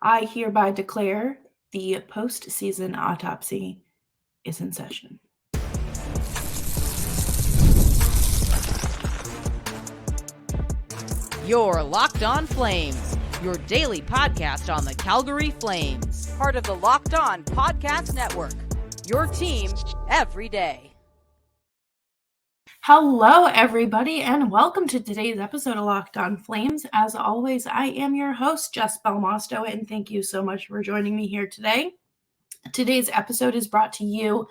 I hereby declare the postseason autopsy is in session. You're Locked On Flames, your daily podcast on the Calgary Flames. Part of the Locked On Podcast Network, your team every day. Hello, everybody, and welcome to today's episode of Locked On Flames. As always, I am your host, Jess Belmosto, and thank you so much for joining me here today. Today's episode is brought to you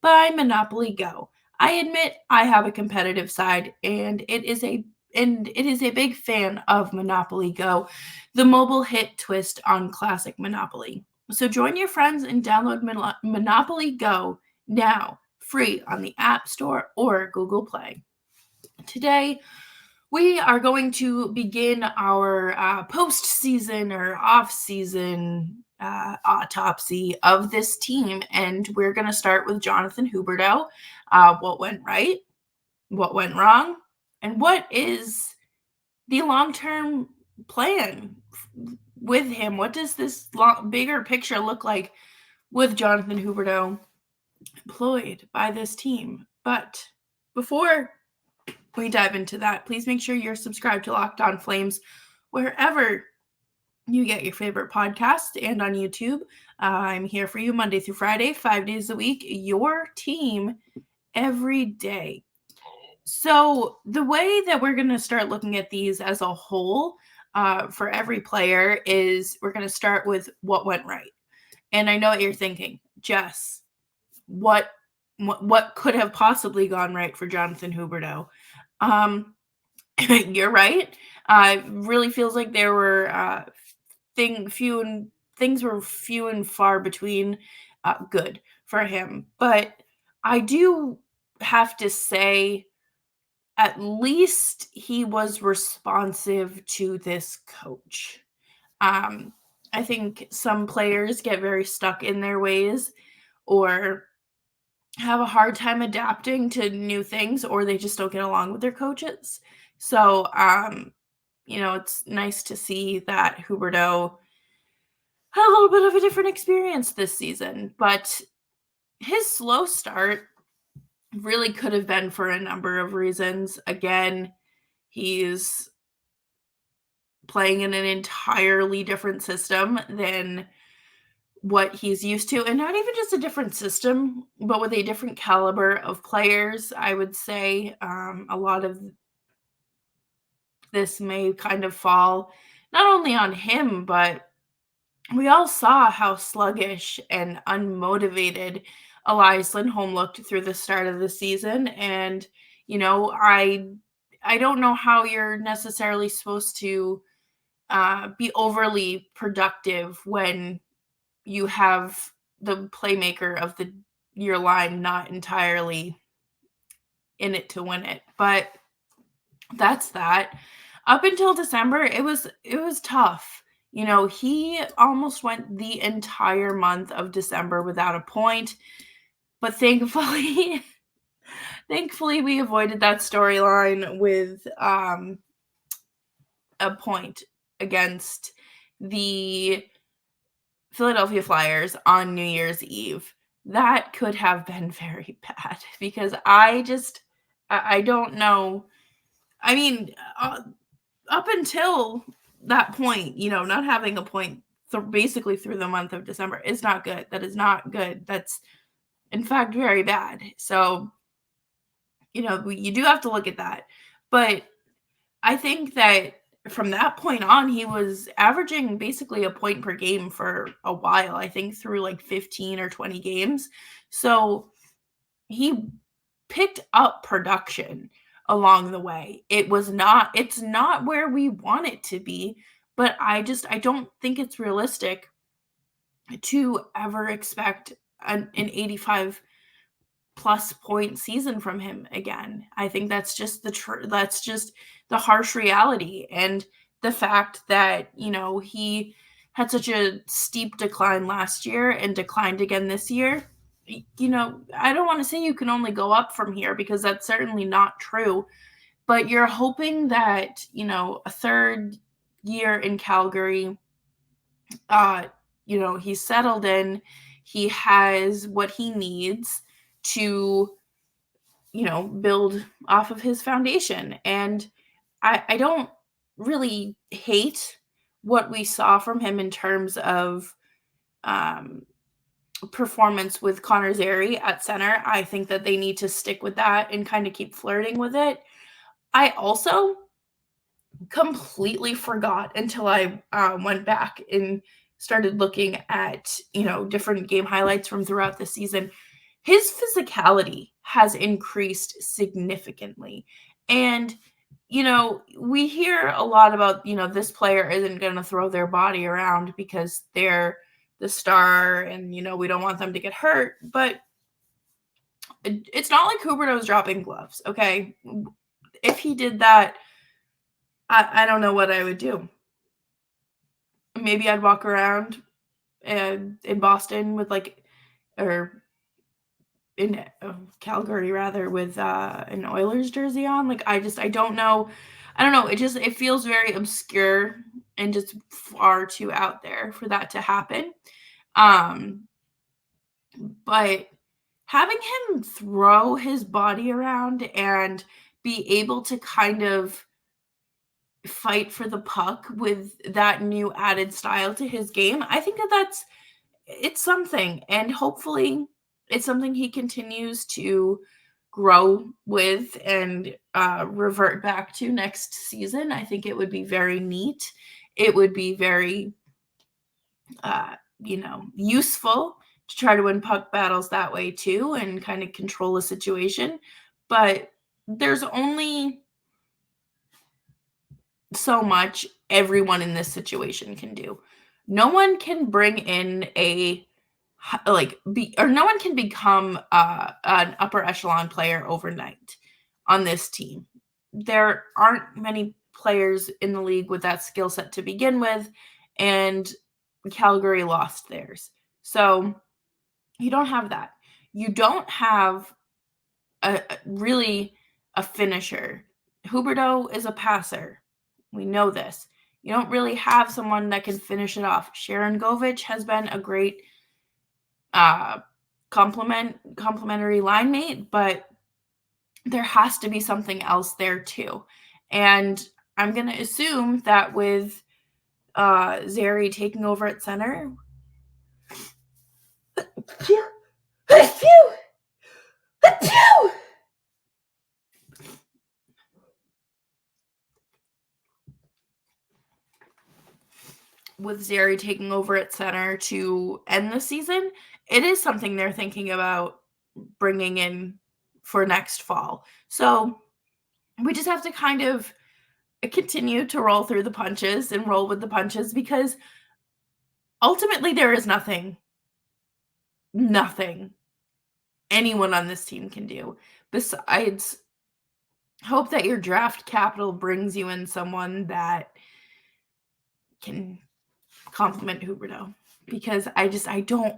by Monopoly Go. I admit I have a competitive side, and it is a big fan of Monopoly Go, the mobile hit twist on classic Monopoly. So join your friends and download Monopoly Go now, free on the App Store or Google Play. Today, we are going to begin our postseason or off-season autopsy of this team, and we're going to start with Jonathan Huberdeau. What went right? What went wrong? And what is the long-term plan with him? What does this bigger picture look like with Jonathan Huberdeau employed by this team? But before we dive into that, please make sure you're subscribed to Locked On Flames wherever you get your favorite podcast and on YouTube. I'm here for you Monday through Friday, 5 days a week, your team every day. So the way that we're going to start looking at these as a whole for every player is we're going to start with what went right. And I know what you're thinking, Jess, what could have possibly gone right for Jonathan Huberdeau? You're right. It really feels like there were things were few and far between good for him. But I do have to say, at least he was responsive to this coach. I think some players get very stuck in their ways or have a hard time adapting to new things, or they just don't get along with their coaches. So, it's nice to see that Huberdeau had a little bit of a different experience this season, but his slow start really could have been for a number of reasons. Again, he's playing in an entirely different system than what he's used to, and not even just a different system, but with a different caliber of players. I would say a lot of this may kind of fall not only on him, but we all saw how sluggish and unmotivated Elias Lindholm looked through the start of the season. And, I don't know how you're necessarily supposed to be overly productive when you have the playmaker of your line not entirely in it to win it. But that's that. Up until December, it was tough. He almost went the entire month of December without a point. But thankfully we avoided that storyline with a point against the Philadelphia Flyers on New Year's Eve. That could have been very bad because I don't know. I mean, up until that point, not having a point basically through the month of December is not good. That is not good. That's, in fact, very bad. So, you do have to look at that. But I think that from that point on, he was averaging basically a point per game for a while, I think through like 15 or 20 games. So he picked up production along the way. It's not where we want it to be, but I don't think it's realistic to ever expect an 85 plus point season from him again. I think that's just the harsh reality, and the fact that, he had such a steep decline last year and declined again this year. I don't want to say you can only go up from here because that's certainly not true, but you're hoping that, a third year in Calgary, He's settled in. He has what he needs to, build off of his foundation. And I don't really hate what we saw from him in terms of performance with Connor Zary at center. I think that they need to stick with that and kind of keep flirting with it. I also completely forgot until I went back and started looking at, different game highlights from throughout the season. His physicality has increased significantly. And, we hear a lot about, this player isn't going to throw their body around because they're the star and, we don't want them to get hurt. But it's not like Huberdeau's dropping gloves, okay? If he did that, I don't know what I would do. Maybe I'd walk around in Boston with or in Calgary rather, with an Oilers jersey on. I don't know. I don't know. It feels very obscure and just far too out there for that to happen. But having him throw his body around and be able to kind of fight for the puck with that new added style to his game, I think it's something. And hopefully it's something he continues to grow with and revert back to next season. I think it would be very neat. It would be very, useful to try to win puck battles that way too and kind of control a situation. But there's only so much everyone in this situation can do. No one can bring in no one can become an upper echelon player overnight on this team. There aren't many players in the league with that skill set to begin with, and Calgary lost theirs. So you don't have that. You don't have really a finisher. Huberdeau is a passer. We know this. You don't really have someone that can finish it off. Sharon Govich has been a great complementary line mate, but there has to be something else there too. And I'm going to assume that with Zary taking over at center, with Zary taking over at center to end the season, it is something they're thinking about bringing in for next fall. So we just have to kind of continue to roll through the punches and roll with the punches, because ultimately there is nothing anyone on this team can do besides hope that your draft capital brings you in someone that can compliment Huberdeau, because I don't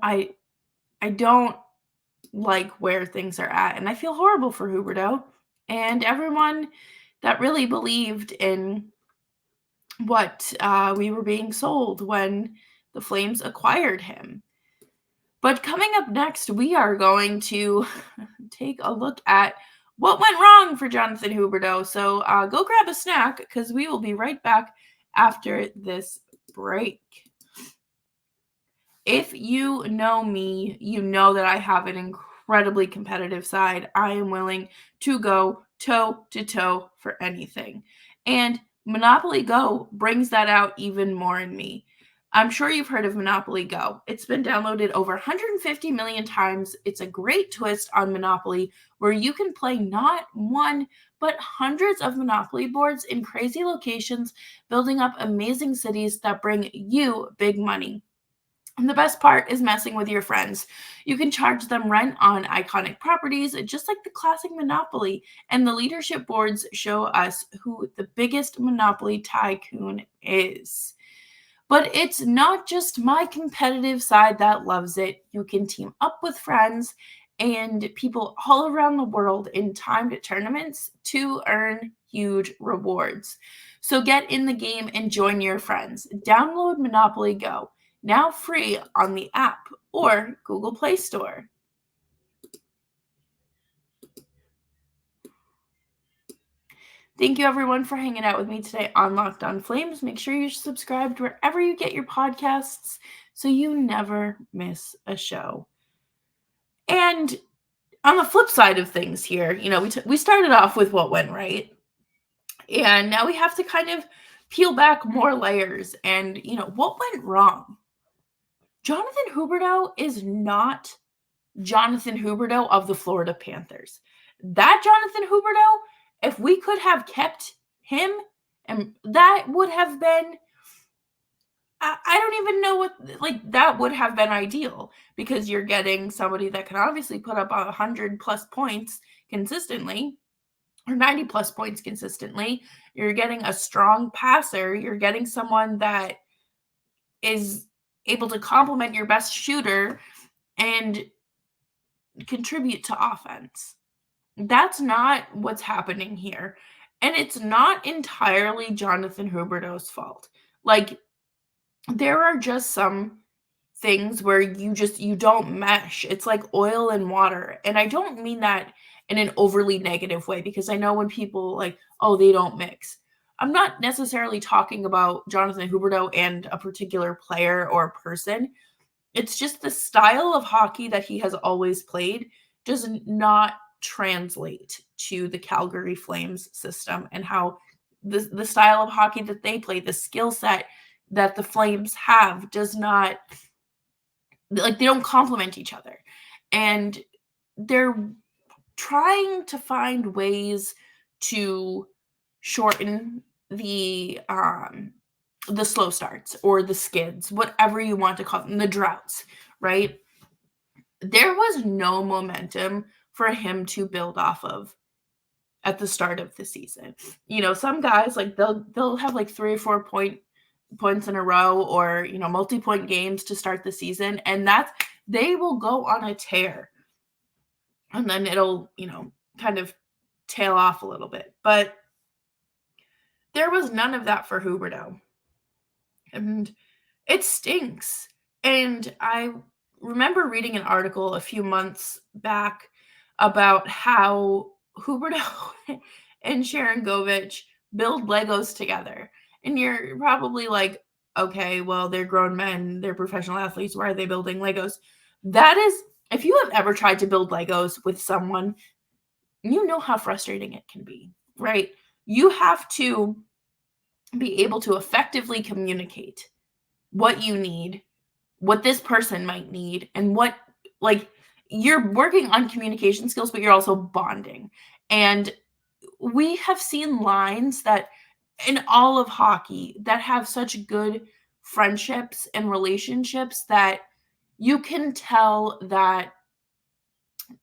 like where things are at, and I feel horrible for Huberdeau and everyone that really believed in what we were being sold when the Flames acquired him. But coming up next, we are going to take a look at what went wrong for Jonathan Huberdeau. So go grab a snack, because we will be right back after this break. If you know me, you know that I have an incredibly competitive side. I am willing to go toe to toe for anything. And Monopoly Go brings that out even more in me. I'm sure you've heard of Monopoly Go. It's been downloaded over 150 million times. It's a great twist on Monopoly, where you can play not one, but hundreds of Monopoly boards in crazy locations, building up amazing cities that bring you big money. And the best part is messing with your friends. You can charge them rent on iconic properties, just like the classic Monopoly. And the leadership boards show us who the biggest Monopoly tycoon is. But it's not just my competitive side that loves it. You can team up with friends and people all around the world in timed tournaments to earn huge rewards. So get in the game and join your friends. Download Monopoly Go. now free on the app or Google Play Store. Thank you, everyone, for hanging out with me today on Locked On Flames. Make sure you're subscribed wherever you get your podcasts so you never miss a show. And on the flip side of things here, we started off with what went right. And now we have to kind of peel back more layers and, what went wrong? Jonathan Huberdeau is not Jonathan Huberdeau of the Florida Panthers. That Jonathan Huberdeau, if we could have kept him, and that would have been, I don't even know what, that would have been ideal, because you're getting somebody that can obviously put up 100 plus points consistently, or 90 plus points consistently. You're getting a strong passer. You're getting someone that is able to complement your best shooter and contribute to offense. That's not what's happening here. And it's not entirely Jonathan Huberdeau's fault. There are just some things where you don't mesh. It's like oil and water. And I don't mean that in an overly negative way, because I know when people they don't mix. I'm not necessarily talking about Jonathan Huberdeau and a particular player or person. It's just the style of hockey that he has always played does not translate to the Calgary Flames system, and how the style of hockey that they play, the skill set that the Flames have, does not, they don't complement each other. And they're trying to find ways to shorten the slow starts or the skids, whatever you want to call them, the droughts, right? There was no momentum for him to build off of at the start of the season. Some guys, they'll have 3 or 4 points in a row, or multi-point games to start the season, and they will go on a tear, and then it'll kind of tail off a little bit. But there was none of that for Huberdeau, and it stinks. And I remember reading an article a few months back about how Huberdeau and Sharon Govich build Legos together. And you're probably like, okay, well, they're grown men, they're professional athletes, why are they building Legos? That is, if you have ever tried to build Legos with someone, you know how frustrating it can be, right? You have to be able to effectively communicate what you need, what this person might need, and what, you're working on communication skills, but you're also bonding. And we have seen lines that in all of hockey that have such good friendships and relationships that you can tell that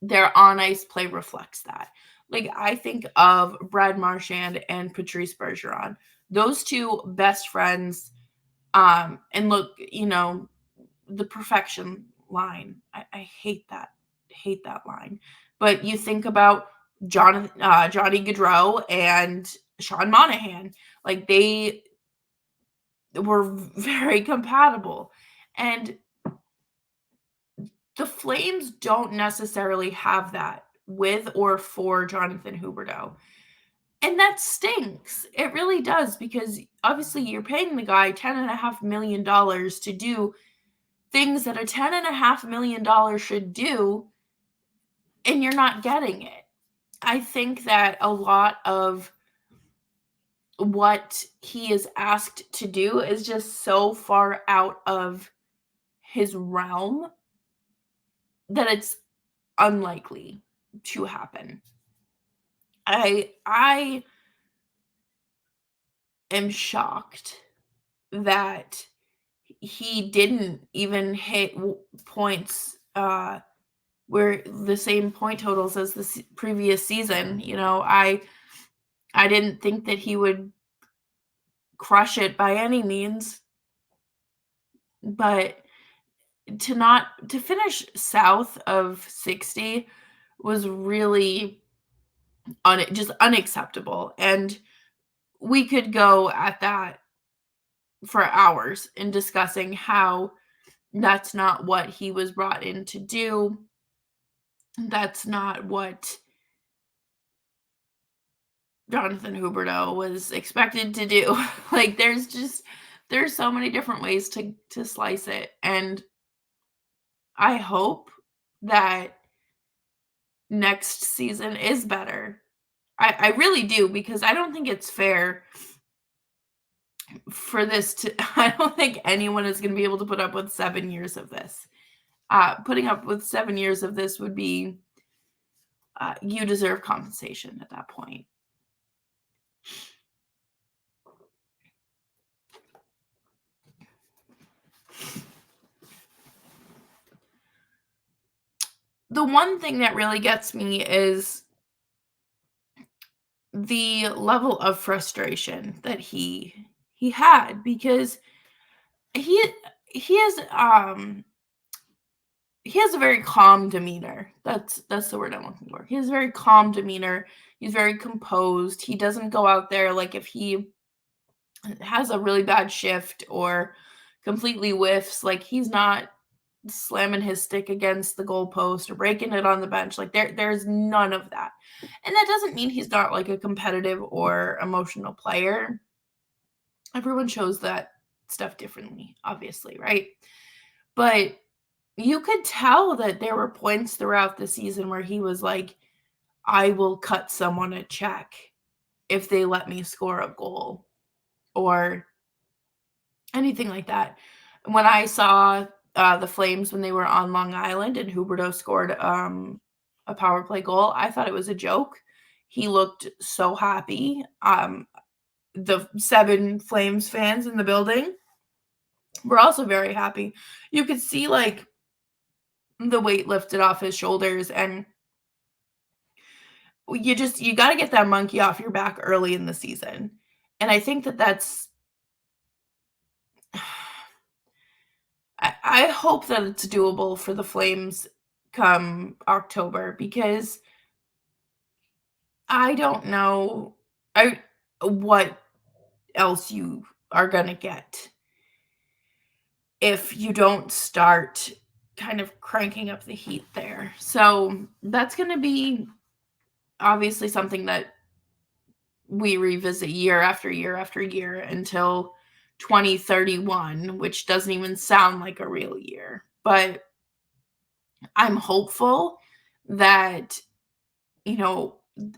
their on-ice play reflects that. I think of Brad Marchand and Patrice Bergeron. Those two best friends, and look, the perfection line. I hate that line. But you think about Johnny Gaudreau and Sean Monahan. They were very compatible. And the Flames don't necessarily have that with or for Jonathan Huberdeau. And that stinks. It really does, because obviously you're paying the guy $10.5 million to do things that a $10.5 million should do, and you're not getting it. I think that a lot of what he is asked to do is just so far out of his realm that it's unlikely to happen. I am shocked that he didn't even hit points where the same point totals as the previous season. I didn't think that he would crush it by any means, but to finish south of 60 was really just unacceptable. And we could go at that for hours in discussing how That's not what he was brought in to do. That's not what Jonathan Huberdeau was expected to do. Like, there's so many different ways to slice it. And I hope that next season is better. I really do, because I don't think it's fair for this to I don't think anyone is going to be able to put up with 7 years of this. Putting up with 7 years of this would be you deserve compensation at that point. The one thing that really gets me is the level of frustration that he had, because he has a very calm demeanor. That's the word I'm looking for. He has a very calm demeanor. He's very composed. He doesn't go out there, like, if he has a really bad shift or completely whiffs, like, he's not slamming his stick against the goalpost or breaking it on the bench. Like, there's none of that. And that doesn't mean he's not, like, a competitive or emotional player. Everyone shows that stuff differently, obviously, right? But you could tell that there were points throughout the season where he was like, I will cut someone a check if they let me score a goal or anything like that. When I saw the Flames when they were on Long Island and Huberdeau scored a power play goal, I thought it was a joke. He looked so happy. The 7 Flames fans in the building were also very happy. You could see, like, the weight lifted off his shoulders, and you got to get that monkey off your back early in the season. And I think that's I hope that it's doable for the Flames come October, because I don't know what else you are going to get if you don't start kind of cranking up the heat there. So that's going to be obviously something that we revisit year after year after year until 2031, which doesn't even sound like a real year. But I'm hopeful that,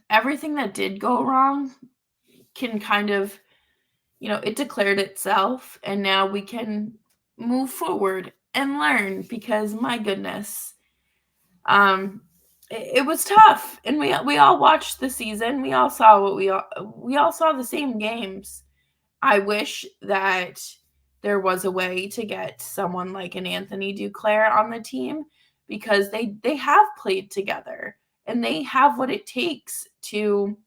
everything that did go wrong can kind of, it declared itself, and now we can move forward and learn, because my goodness, it was tough, and we all watched the season. We all saw we all saw the same games. I wish that there was a way to get someone like an Anthony Duclair on the team, because they have played together and they have what it takes to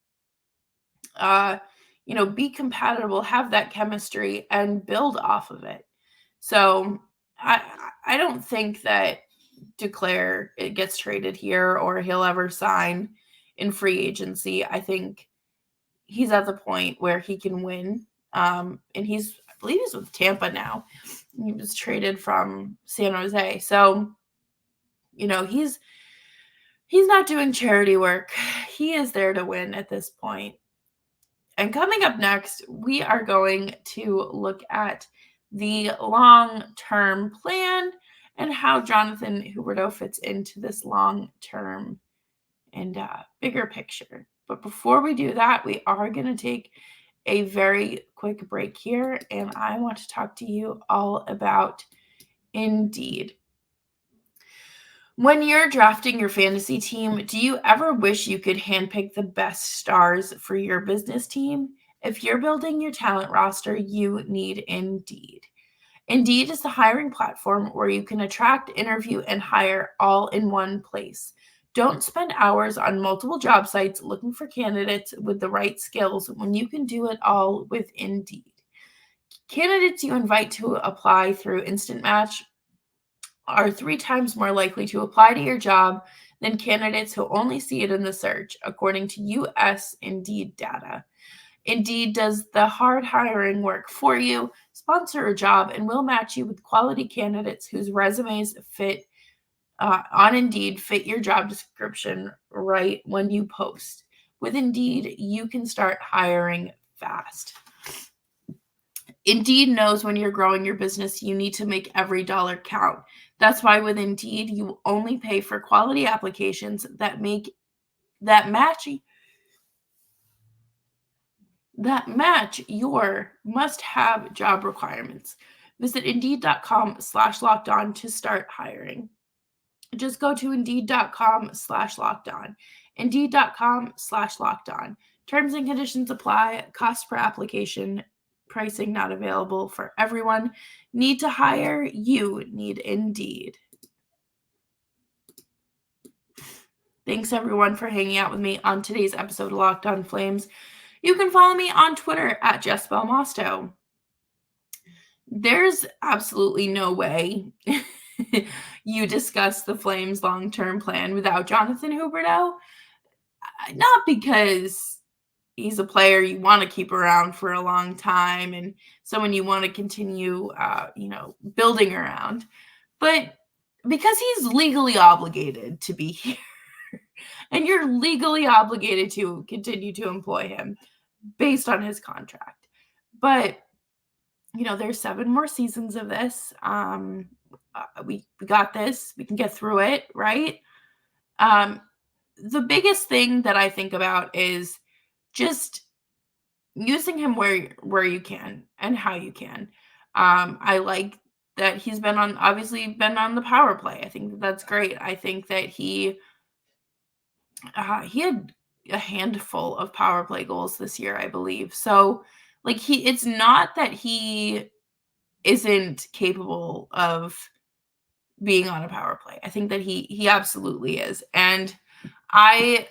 be compatible, have that chemistry, and build off of it. So I don't think that Duclair it gets traded here or he'll ever sign in free agency. I think he's at the point where he can win. And I believe he's with Tampa now. He was traded from San Jose. So, he's not doing charity work. He is there to win at this point. And coming up next, we are going to look at the long-term plan and how Jonathan Huberdeau fits into this long-term and bigger picture. But before we do that, we are going to take a very quick break here, and I want to talk to you all about Indeed. When you're drafting your fantasy team, do you ever wish you could handpick the best stars for your business team? If you're building your talent roster, you need Indeed. Indeed is the hiring platform where you can attract, interview, and hire all in one place. Don't spend hours on multiple job sites looking for candidates with the right skills when you can do it all with Indeed. Candidates you invite to apply through Instant Match are 3 times more likely to apply to your job than candidates who only see it in the search, according to U.S. Indeed data. Indeed does the hard hiring work for you. Sponsor a job and we'll match you with quality candidates whose resumes fit on Indeed fit your job description right when you post. With Indeed, you can start hiring fast. Indeed knows when you're growing your business, you need to make every dollar count. That's why with Indeed, you only pay for quality applications that match your must-have job requirements. Visit Indeed.com/lockedon to start hiring. Just go to Indeed.com/lockedon. Indeed.com/lockedon. Terms and conditions apply. Cost per application. Pricing not available for everyone. Need to hire? You need Indeed. Thanks everyone for hanging out with me on today's episode of Locked On Flames. You can follow me on Twitter at Jess Belmosto. There's absolutely no way you discuss the Flames' long-term plan without Jonathan Huberdeau. Not because he's a player you want to keep around for a long time and someone you want to continue, building around, but because he's legally obligated to be here. And you're legally obligated to continue to employ him based on his contract. But, there's 7 more seasons of this. We got this. We can get through it, right? The biggest thing that I think about is just using him where you can and how you can. I like that he's been on the power play. I think that's great. I think that he had a handful of power play goals this year, I believe. So, it's not that he isn't capable of being on a power play. I think that he absolutely is. And I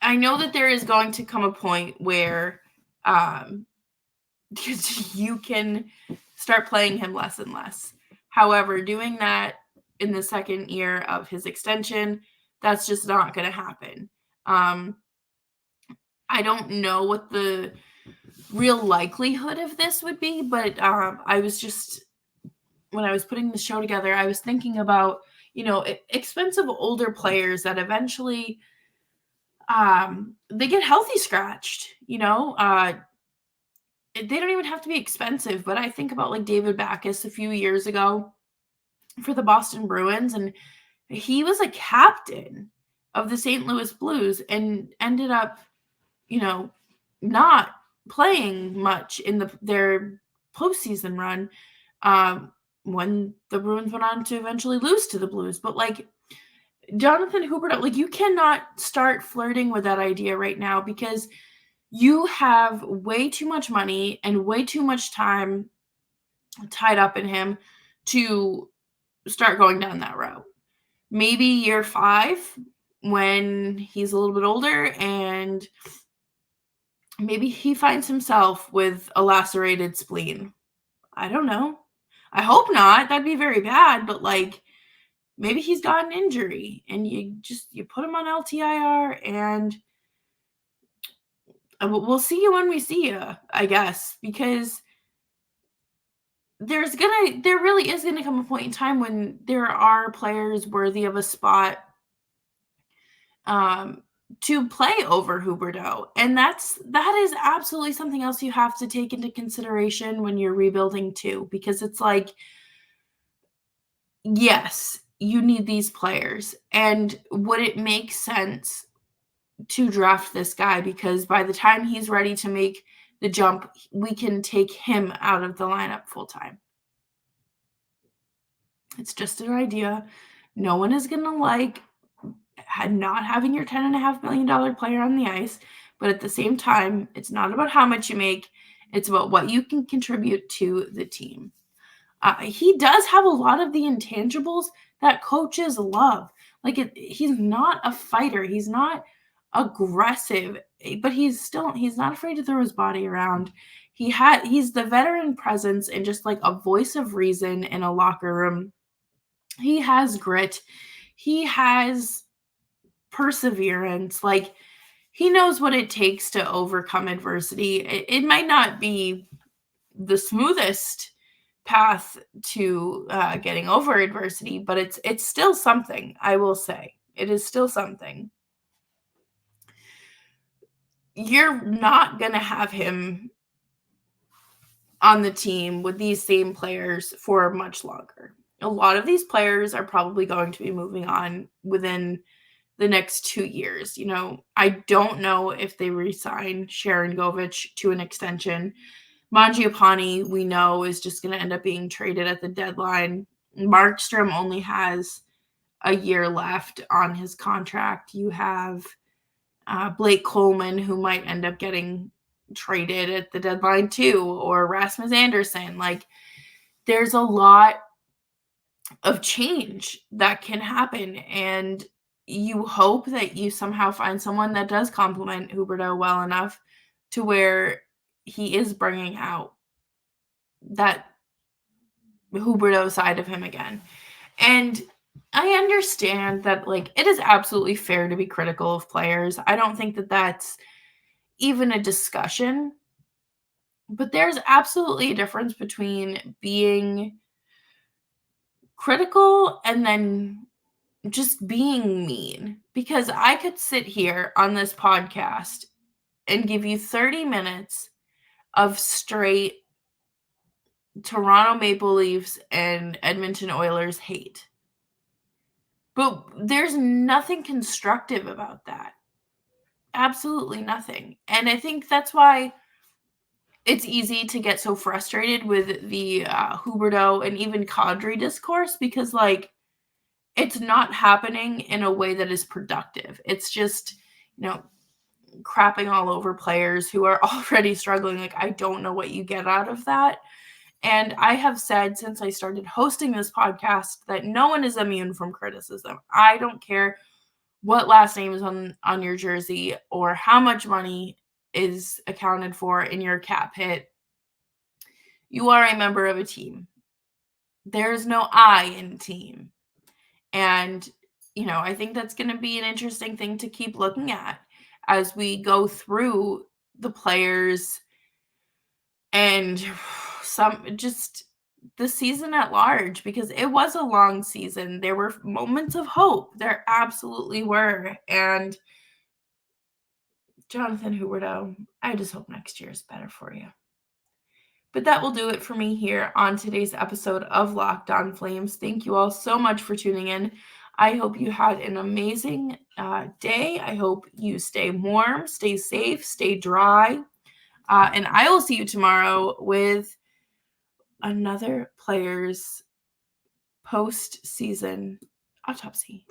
know that there is going to come a point where you can start playing him less and less. However, doing that in the second year of his extension, that's just not going to happen. I don't know what the real likelihood of this would be, but when I was putting the show together, I was thinking about, expensive older players that eventually they get healthy scratched, they don't even have to be expensive, but I think about David Backes a few years ago for the Boston Bruins, and he was a captain of the St. Louis Blues and ended up, not playing much in their postseason run when the Bruins went on to eventually lose to the Blues. But Jonathan Huberdeau, you cannot start flirting with that idea right now because you have way too much money and way too much time tied up in him to start going down that route. Maybe year 5 when he's a little bit older and maybe he finds himself with a lacerated spleen. I don't know. I hope not. That'd be very bad, but maybe he's got an injury and you put him on LTIR and we'll see you when we see you, I guess, because there really is going to come a point in time when there are players worthy of a spot to play over Huberdeau. And that is absolutely something else you have to take into consideration when you're rebuilding too, because it's yes, you need these players. And would it make sense to draft this guy? Because by the time he's ready to make the jump, we can take him out of the lineup full time. It's just an idea. No one is going to not having your $10.5 million player on the ice. But at the same time, it's not about how much you make. It's about what you can contribute to the team. He does have a lot of the intangibles that coaches love. He's not a fighter. He's not aggressive, but he's not afraid to throw his body around. He's the veteran presence and just a voice of reason in a locker room. He has grit. He has perseverance. he knows what it takes to overcome adversity. It might not be the smoothest path to getting over adversity, but it's still something. I will say it is still something. You're not gonna have him on the team with these same players for much longer. A lot of these players are probably going to be moving on within the next 2 years. I don't know if they re-sign Sharon Govich to an extension. Mangiapane, we know, is just going to end up being traded at the deadline. Markstrom only has a year left on his contract. You have Blake Coleman, who might end up getting traded at the deadline too, or Rasmus Anderson. There's a lot of change that can happen, and you hope that you somehow find someone that does complement Huberdeau well enough to where he is bringing out that Huberdeau side of him again. And I understand that it is absolutely fair to be critical of players. I don't think that that's even a discussion, but there's absolutely a difference between being critical and then just being mean. Because I could sit here on this podcast and give you 30 minutes of straight Toronto Maple Leafs and Edmonton Oilers hate. But there's nothing constructive about that. Absolutely nothing. And I think that's why it's easy to get so frustrated with the Huberdeau and even Kadri discourse, because it's not happening in a way that is productive. It's just, crapping all over players who are already struggling. I don't know what you get out of that. And I have said since I started hosting this podcast that no one is immune from criticism. I don't care what last name is on your jersey or how much money is accounted for in your cap hit. You are a member of a team. There's no I in team. And, I think that's going to be an interesting thing to keep looking at as we go through the players and just the season at large, because it was a long season. There were moments of hope. There absolutely were. And Jonathan Huberdeau, I just hope next year is better for you. But that will do it for me here on today's episode of Locked On Flames. Thank you all so much for tuning in. I hope you had an amazing day. I hope you stay warm, stay safe, stay dry. And I will see you tomorrow with another player's post-season autopsy.